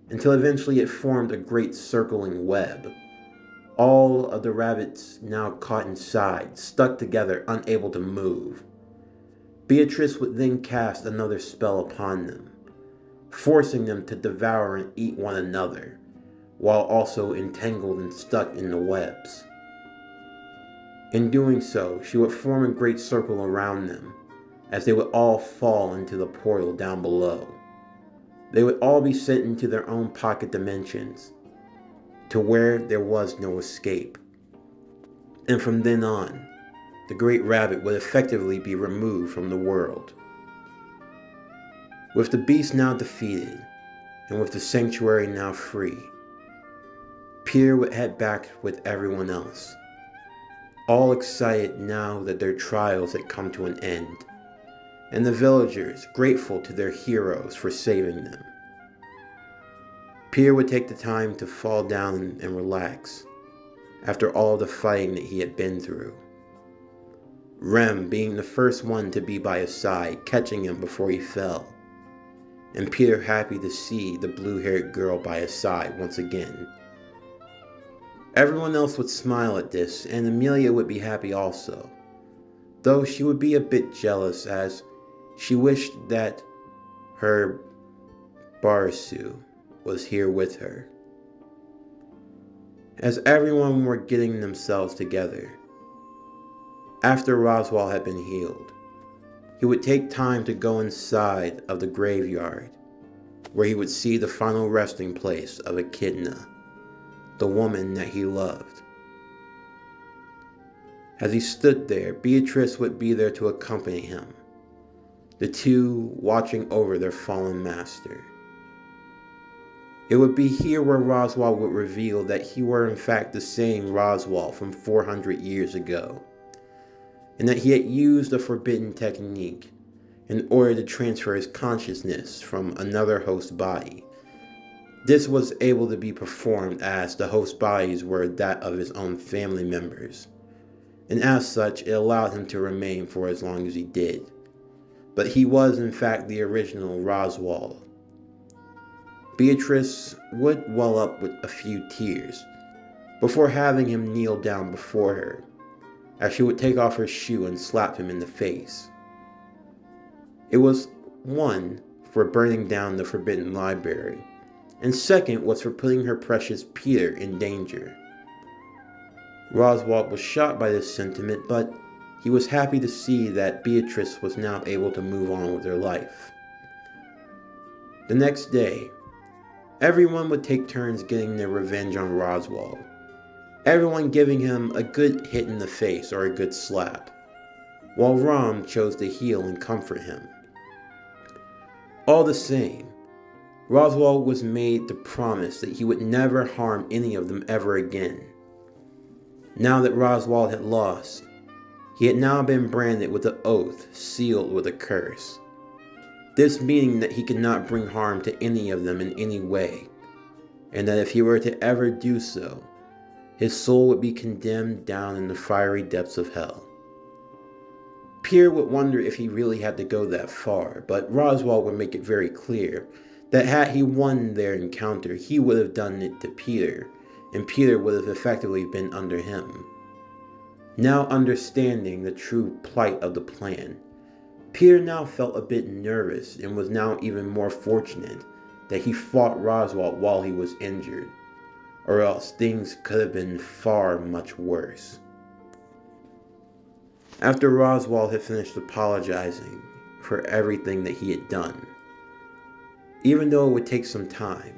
until eventually it formed a great circling web. All of the rabbits now caught inside, stuck together, unable to move. Beatrice would then cast another spell upon them, forcing them to devour and eat one another, while also entangled and stuck in the webs. In doing so, she would form a great circle around them, as they would all fall into the portal down below. They would all be sent into their own pocket dimensions, to where there was no escape. And from then on, the Great Rabbit would effectively be removed from the world. With the beast now defeated, and with the sanctuary now free, Peter would head back with everyone else, all excited now that their trials had come to an end, and the villagers grateful to their heroes for saving them. Peter would take the time to fall down and relax after all the fighting that he had been through. Rem being the first one to be by his side, catching him before he fell, and Peter happy to see the blue-haired girl by his side once again. Everyone else would smile at this, and Amelia would be happy also, though she would be a bit jealous as she wished that her Barasu was here with her. As everyone were getting themselves together, after Roswaal had been healed, he would take time to go inside of the graveyard, where he would see the final resting place of Echidna, the woman that he loved. As he stood there, Beatrice would be there to accompany him, the two watching over their fallen master. It would be here where Roswaal would reveal that he were in fact the same Roswaal from 400 years ago, and that he had used a forbidden technique in order to transfer his consciousness from another host body. This was able to be performed as the host bodies were that of his own family members, and as such it allowed him to remain for as long as he did. But he was in fact the original Roswaal. Beatrice would well up with a few tears before having him kneel down before her, as she would take off her shoe and slap him in the face. It was, one, for burning down the forbidden library, and second was for putting her precious Peter in danger. Roswaal was shocked by this sentiment, but he was happy to see that Beatrice was now able to move on with her life. The next day, everyone would take turns getting their revenge on Roswaal, everyone giving him a good hit in the face or a good slap, while Rom chose to heal and comfort him. All the same, Roswaal was made to promise that he would never harm any of them ever again. Now that Roswaal had lost, he had now been branded with an oath sealed with a curse. This meaning that he could not bring harm to any of them in any way, and that if he were to ever do so, his soul would be condemned down in the fiery depths of hell. Peter would wonder if he really had to go that far, but Roswaal would make it very clear that had he won their encounter, he would have done it to Peter, and Peter would have effectively been under him. Now understanding the true plight of the plan, Peter now felt a bit nervous and was now even more fortunate that he fought Roswaal while he was injured, or else things could have been far much worse. After Roswaal had finished apologizing for everything that he had done, even though it would take some time,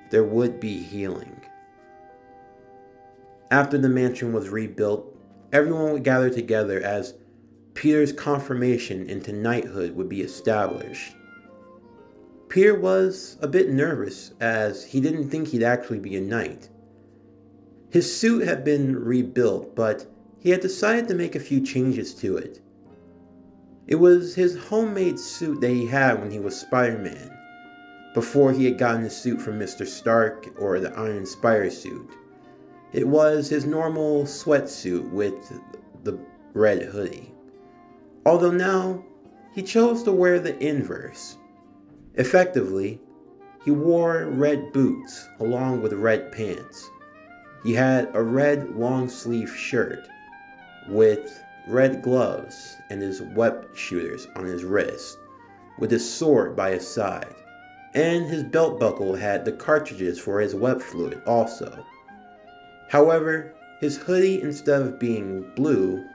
there would be healing. After the mansion was rebuilt, everyone would gather together as Peter's confirmation into knighthood would be established. Peter was a bit nervous as he didn't think he'd actually be a knight. His suit had been rebuilt, but he had decided to make a few changes to it. It was his homemade suit that he had when he was Spider-Man, before he had gotten his suit from Mr. Stark or the Iron Spider suit. It was his normal sweatsuit with the red hoodie. Although now, he chose to wear the inverse. Effectively, he wore red boots along with red pants. He had a red long-sleeve shirt with red gloves and his web shooters on his wrist, with his sword by his side, and his belt buckle had the cartridges for his web fluid also. However, his hoodie, instead of being blue,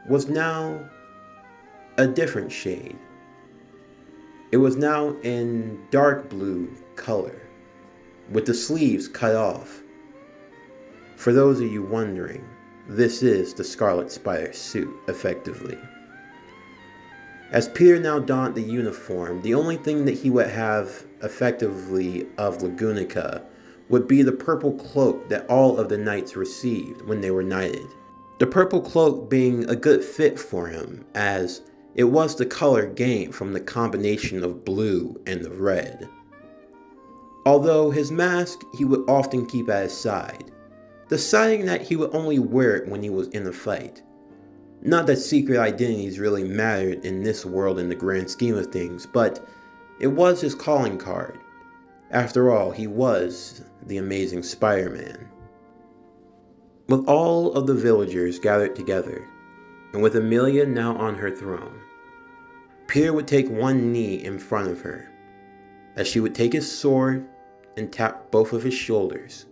was now a different shade. It was now in dark blue color, with the sleeves cut off. For those of you wondering, this is the Scarlet Spider suit, effectively. As Peter now donned the uniform, the only thing that he would have effectively of Lugunica would be the purple cloak that all of the knights received when they were knighted. The purple cloak being a good fit for him, as it was the color gained from the combination of blue and the red. Although his mask he would often keep at his side, deciding that he would only wear it when he was in a fight. Not that secret identities really mattered in this world in the grand scheme of things, but it was his calling card. After all, he was the Amazing Spider-Man. With all of the villagers gathered together, and with Amelia now on her throne, Peter would take one knee in front of her, as she would take his sword and tap both of his shoulders.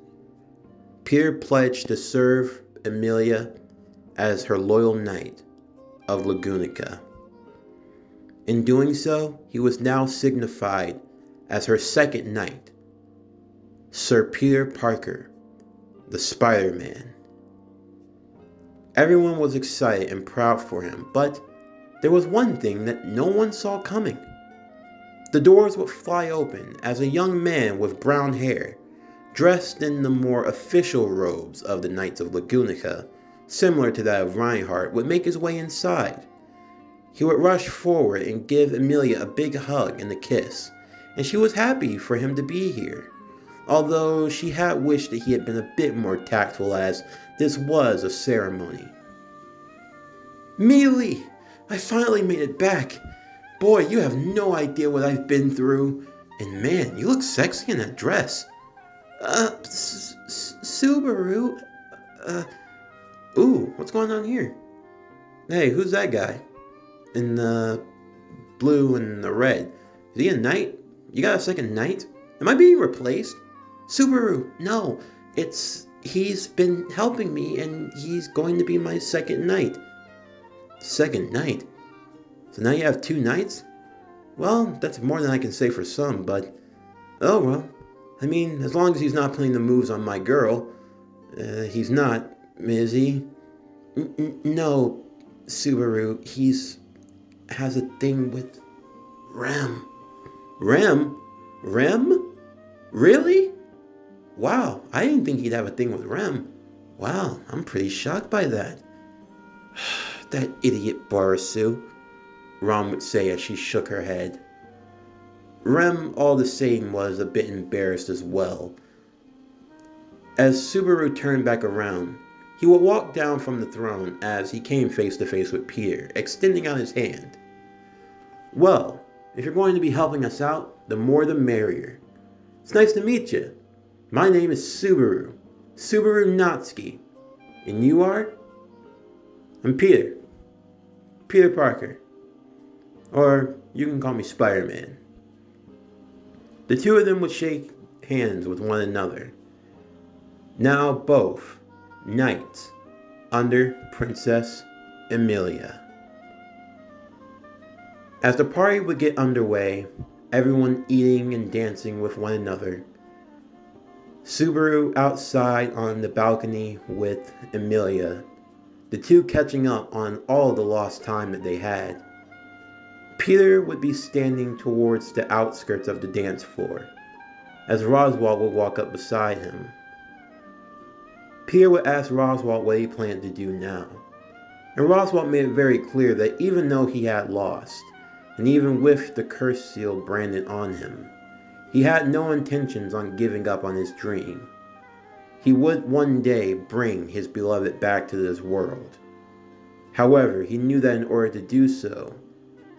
Peter pledged to serve Amelia as her loyal knight of Lugunica. In doing so, he was now signified as her second knight, Sir Peter Parker, the Spider-Man. Everyone was excited and proud for him, but there was one thing that no one saw coming. The doors would fly open as a young man with brown hair, dressed in the more official robes of the Knights of Lagunica, similar to that of Reinhardt, would make his way inside. He would rush forward and give Emilia a big hug and a kiss, and she was happy for him to be here, although she had wished that he had been a bit more tactful as this was a ceremony. "Mealy, I finally made it back. Boy, you have no idea what I've been through. And man, you look sexy in that dress." Subaru, ooh, what's going on here? Hey, who's that guy? In the blue and the red. Is he a knight? You got a second knight? Am I being replaced? Subaru, no, he's been helping me and he's going to be my second knight. Second knight? So now you have two knights? Well, that's more than I can say for some, but oh well. I mean, as long as he's not playing the moves on my girl. He's not, is he? No, Subaru, has a thing with Rem. Rem? Rem? Really? Wow, I didn't think he'd have a thing with Rem. Wow, I'm pretty shocked by that. That idiot Borisu, Rom would say as she shook her head. Rem, all the same, was a bit embarrassed as well. As Subaru turned back around, he would walk down from the throne as he came face to face with Peter, extending out his hand. "Well, if you're going to be helping us out, the more the merrier. It's nice to meet you. My name is Subaru Natsuki. And you are?" "I'm Peter Parker. Or you can call me Spider-Man." The two of them would shake hands with one another. Now both knights under Princess Emilia. As the party would get underway, everyone eating and dancing with one another, Subaru outside on the balcony with Emilia, the two catching up on all the lost time that they had. Peter would be standing towards the outskirts of the dance floor, as Roswald would walk up beside him. Peter would ask Roswald what he planned to do now, and Roswald made it very clear that even though he had lost, and even with the curse seal branded on him, he had no intentions on giving up on his dream. He would one day bring his beloved back to this world. However, he knew that in order to do so,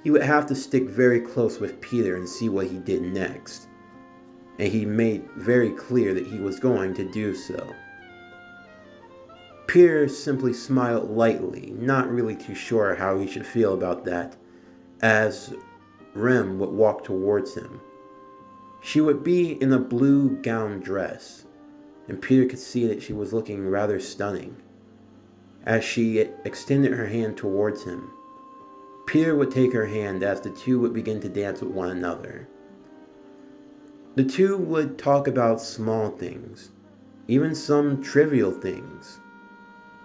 he would have to stick very close with Peter and see what he did next. And he made very clear that he was going to do so. Peter simply smiled lightly, not really too sure how he should feel about that, as Rem would walk towards him. She would be in a blue gown dress, and Peter could see that she was looking rather stunning. As she extended her hand towards him, Peter would take her hand as the two would begin to dance with one another. The two would talk about small things, even some trivial things,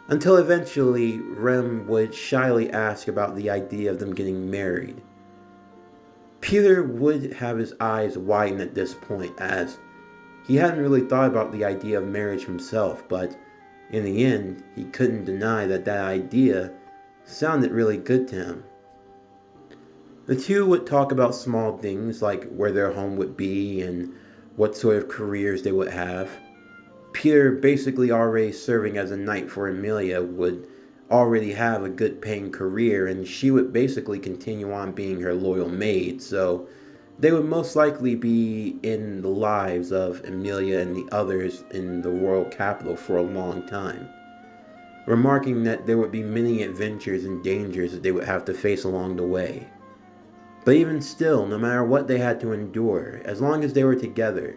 until eventually Rem would shyly ask about the idea of them getting married. Peter would have his eyes widen at this point, as he hadn't really thought about the idea of marriage himself, but in the end, he couldn't deny that that idea sounded really good to him. The two would talk about small things like where their home would be and what sort of careers they would have. Peter, basically already serving as a knight for Emilia, would already have a good paying career, and she would basically continue on being her loyal maid, so they would most likely be in the lives of Emilia and the others in the royal capital for a long time, remarking that there would be many adventures and dangers that they would have to face along the way. But even still, no matter what they had to endure, as long as they were together,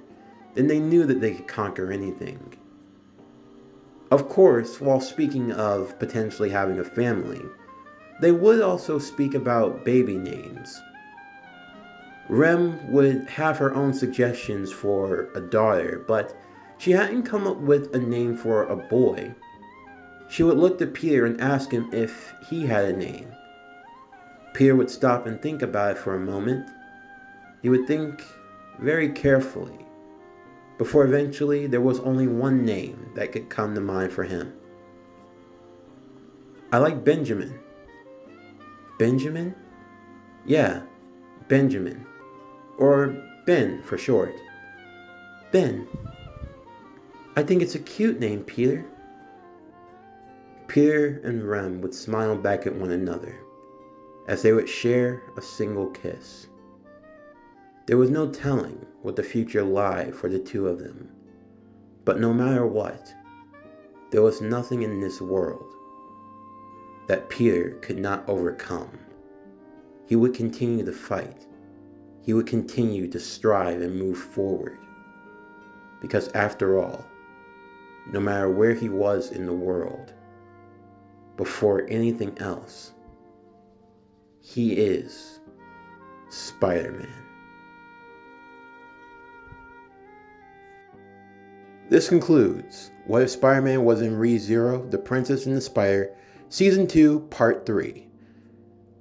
then they knew that they could conquer anything. Of course, while speaking of potentially having a family, they would also speak about baby names. Rem would have her own suggestions for a daughter, but she hadn't come up with a name for a boy. She would look to Peter and ask him if he had a name. Peter would stop and think about it for a moment. He would think very carefully, before eventually there was only one name that could come to mind for him. I like Benjamin. Benjamin? Yeah, Benjamin. Or Ben for short. Ben. I think it's a cute name, Peter. Peter and Rem would smile back at one another as they would share a single kiss. There was no telling what the future lied for the two of them, but no matter what, there was nothing in this world that Peter could not overcome. He would continue to fight. He would continue to strive and move forward. Because after all, no matter where he was in the world, before anything else, he is Spider-Man. This concludes What If Spider-Man Was in ReZero, The Princess and the Spider, Season 2, Part 3.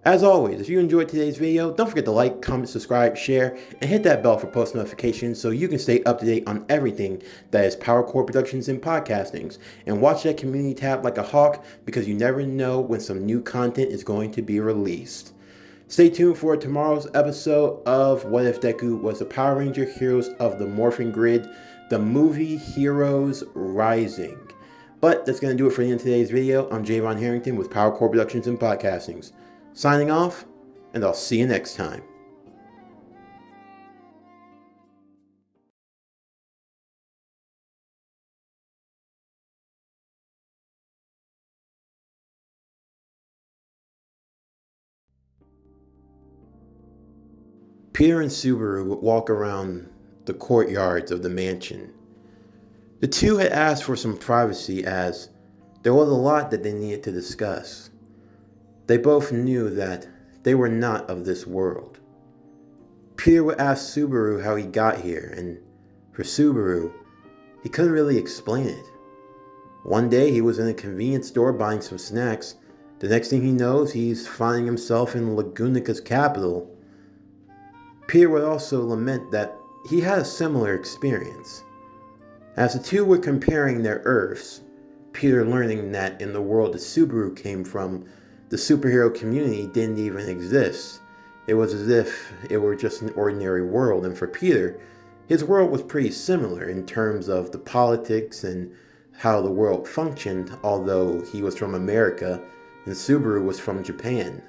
As always, if you enjoyed today's video, don't forget to like, comment, subscribe, share, and hit that bell for post notifications so you can stay up to date on everything that is PowerCore Productions and Podcastings. And watch that community tab like a hawk because you never know when some new content is going to be released. Stay tuned for tomorrow's episode of What If Deku Was the Power Ranger Heroes of the Morphin Grid, the movie Heroes Rising. But that's going to do it for the end of today's video. I'm Javon Harrington with PowerCore Productions and Podcastings. Signing off, and I'll see you next time. Peter and Subaru would walk around the courtyards of the mansion. The two had asked for some privacy as there was a lot that they needed to discuss. They both knew that they were not of this world. Peter would ask Subaru how he got here, and for Subaru, he couldn't really explain it. One day he was in a convenience store buying some snacks. The next thing he knows, he's finding himself in Lagunica's capital. Peter would also lament that he had a similar experience. As the two were comparing their Earths, Peter learning that in the world that Subaru came from, the superhero community didn't even exist. It was as if it were just an ordinary world, and for Peter, his world was pretty similar in terms of the politics and how the world functioned, although he was from America and Subaru was from Japan.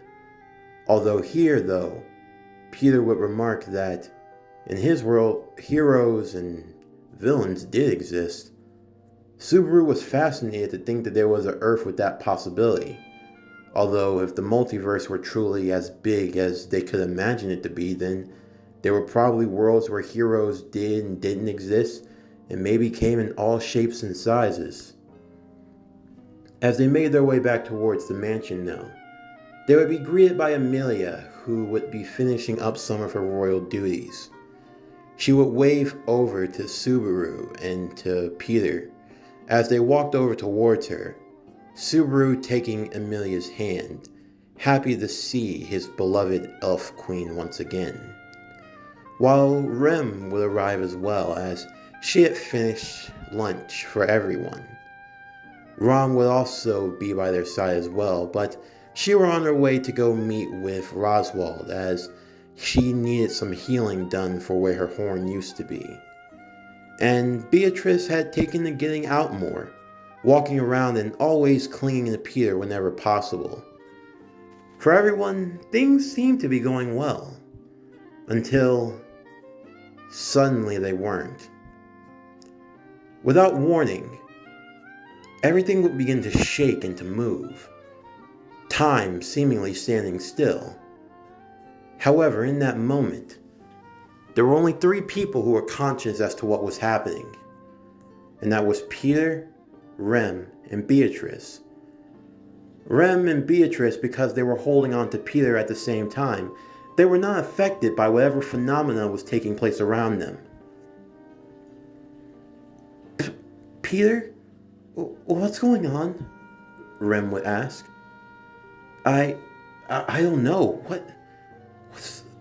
Although here, though, Peter would remark that in his world, heroes and villains did exist. Subaru was fascinated to think that there was an Earth with that possibility. Although if the multiverse were truly as big as they could imagine it to be, then there were probably worlds where heroes did and didn't exist, and maybe came in all shapes and sizes. As they made their way back towards the mansion now, they would be greeted by Amelia, who would be finishing up some of her royal duties. She would wave over to Subaru and to Peter as they walked over towards her, Subaru taking Amelia's hand, happy to see his beloved elf queen once again. While Rem would arrive as well, as she had finished lunch for everyone. Rom would also be by their side as well, but she were on her way to go meet with Roswald as she needed some healing done for where her horn used to be. And Beatrice had taken to getting out more, walking around and always clinging to Peter whenever possible. For everyone, things seemed to be going well, until suddenly they weren't. Without warning, everything would begin to shake and to move, time seemingly standing still. However, in that moment, there were only 3 people who were conscious as to what was happening, and that was Peter, Rem, and Beatrice. Rem and Beatrice, because they were holding on to Peter at the same time, they were not affected by whatever phenomena was taking place around them. Peter? What's going on? Rem would ask. I don't know.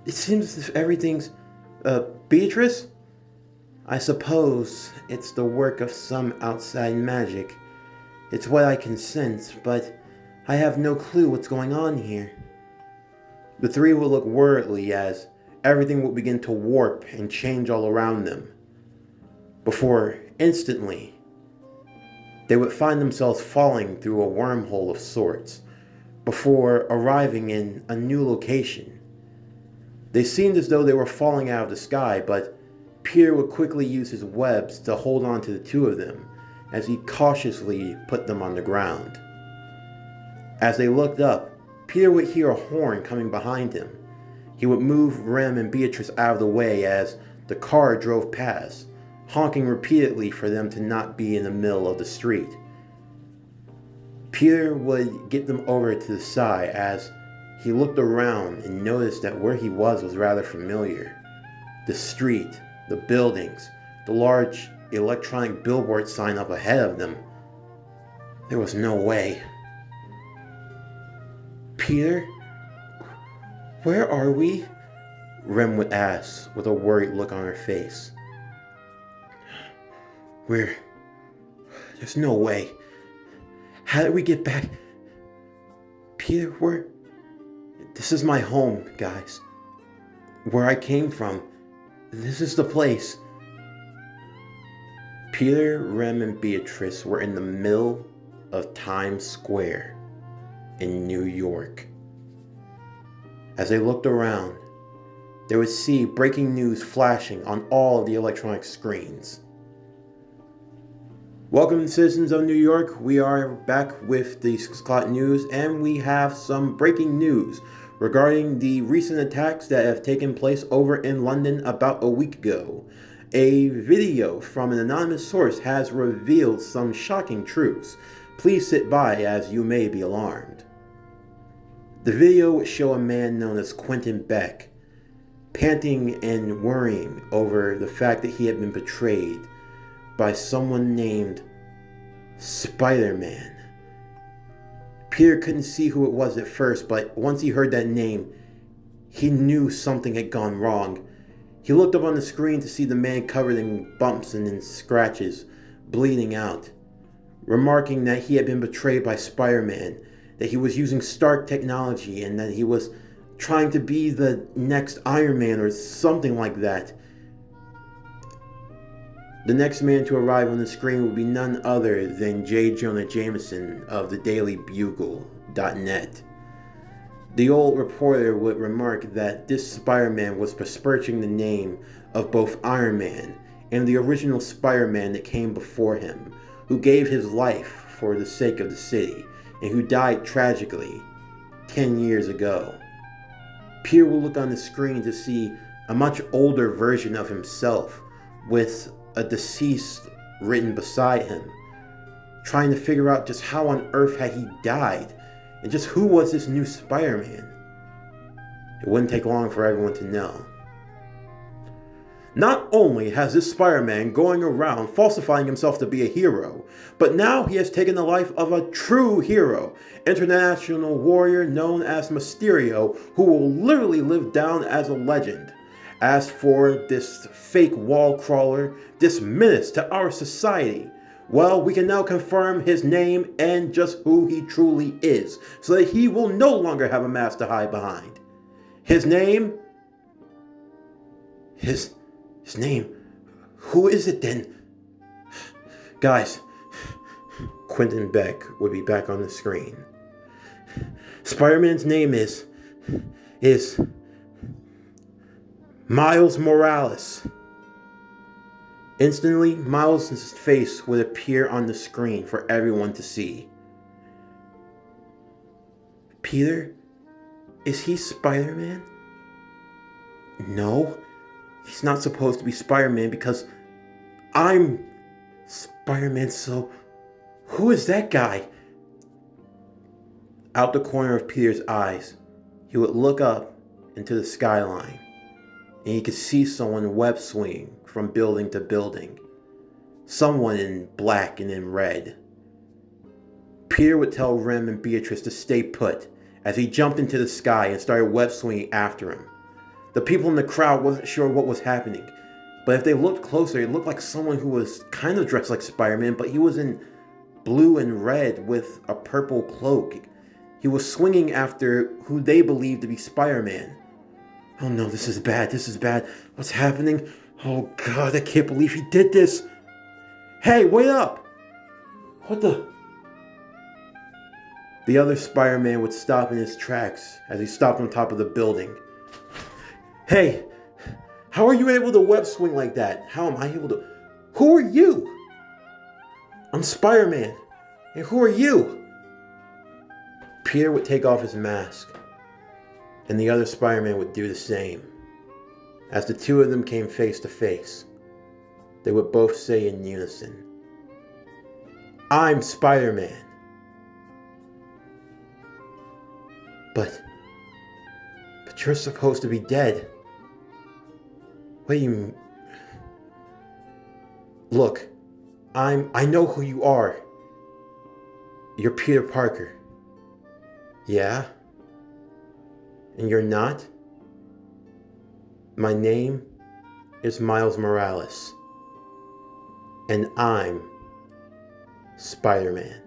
It seems as if everything's, Beatrice? I suppose it's the work of some outside magic. It's what I can sense, but I have no clue what's going on here. The three would look worriedly as everything would begin to warp and change all around them, before instantly they would find themselves falling through a wormhole of sorts, before arriving in a new location. They seemed as though they were falling out of the sky, but Peter would quickly use his webs to hold on to the two of them as he cautiously put them on the ground. As they looked up, Peter would hear a horn coming behind him. He would move Rem and Beatrice out of the way as the car drove past, honking repeatedly for them to not be in the middle of the street. Peter would get them over to the side as he looked around and noticed that where he was rather familiar. The street, the buildings, the large electronic billboard sign up ahead of them. There was no way. Peter? Where are we? Rem would ask with a worried look on her face. There's no way. How did we get back? Peter, this is my home, guys. Where I came from. This is the place. Peter, Rem, and Beatrice were in the middle of Times Square in New York. As they looked around, they would see breaking news flashing on all of the electronic screens. Welcome, citizens of New York. We are back with the 6 o'clock news, and we have some breaking news regarding the recent attacks that have taken place over in London about a week ago. A video from an anonymous source has revealed some shocking truths. Please sit by as you may be alarmed. The video would show a man known as Quentin Beck panting and worrying over the fact that he had been betrayed by someone named Spider-Man. Peter couldn't see who it was at first, but once he heard that name, he knew something had gone wrong. He looked up on the screen to see the man covered in bumps and in scratches, bleeding out, remarking that he had been betrayed by Spider-Man, that he was using Stark technology, and that he was trying to be the next Iron Man or something like that. The next man to arrive on the screen would be none other than J. Jonah Jameson of the DailyBugle.net. The old reporter would remark that this Spider-Man was besmirching the name of both Iron Man and the original Spider-Man that came before him, who gave his life for the sake of the city, and who died tragically 10 years ago. Peter will look on the screen to see a much older version of himself with a deceased written beside him, trying to figure out just how on earth had he died, and just who was this new Spider-Man. It wouldn't take long for everyone to know. Not only has this Spider-Man going around falsifying himself to be a hero, but now he has taken the life of a true hero, international warrior known as Mysterio, who will literally live down as a legend. As for this fake wall crawler, this menace to our society, well, we can now confirm his name and just who he truly is, so that he will no longer have a mask to hide behind. His name? His name? Who is it then? Guys, Quentin Beck would be back on the screen. Spider-Man's name is Miles Morales. Instantly, Miles' face would appear on the screen for everyone to see. Peter? Is he Spider-Man? No, he's not supposed to be Spider-Man because I'm Spider-Man, so who is that guy? Out the corner of Peter's eyes, he would look up into the skyline, and he could see someone web swinging from building to building. Someone in black and in red. Peter would tell Rem and Beatrice to stay put as he jumped into the sky and started web swinging after him. The people in the crowd wasn't sure what was happening, but if they looked closer, it looked like someone who was kind of dressed like Spider-Man, but he was in blue and red with a purple cloak. He was swinging after who they believed to be Spider-Man. Oh no, this is bad, this is bad. What's happening? Oh God, I can't believe he did this. Hey, wait up! What the? The other Spider-Man would stop in his tracks as he stopped on top of the building. Hey, how are you able to web swing like that? How am I able to? Who are you? I'm Spider-Man. And who are you? Peter would take off his mask, and the other Spider-Man would do the same. As the two of them came face to face, they would both say in unison, "I'm Spider-Man." But you're supposed to be dead. What do you mean? Look, I know who you are. You're Peter Parker. Yeah? And you're not? My name is Miles Morales. And I'm Spider-Man.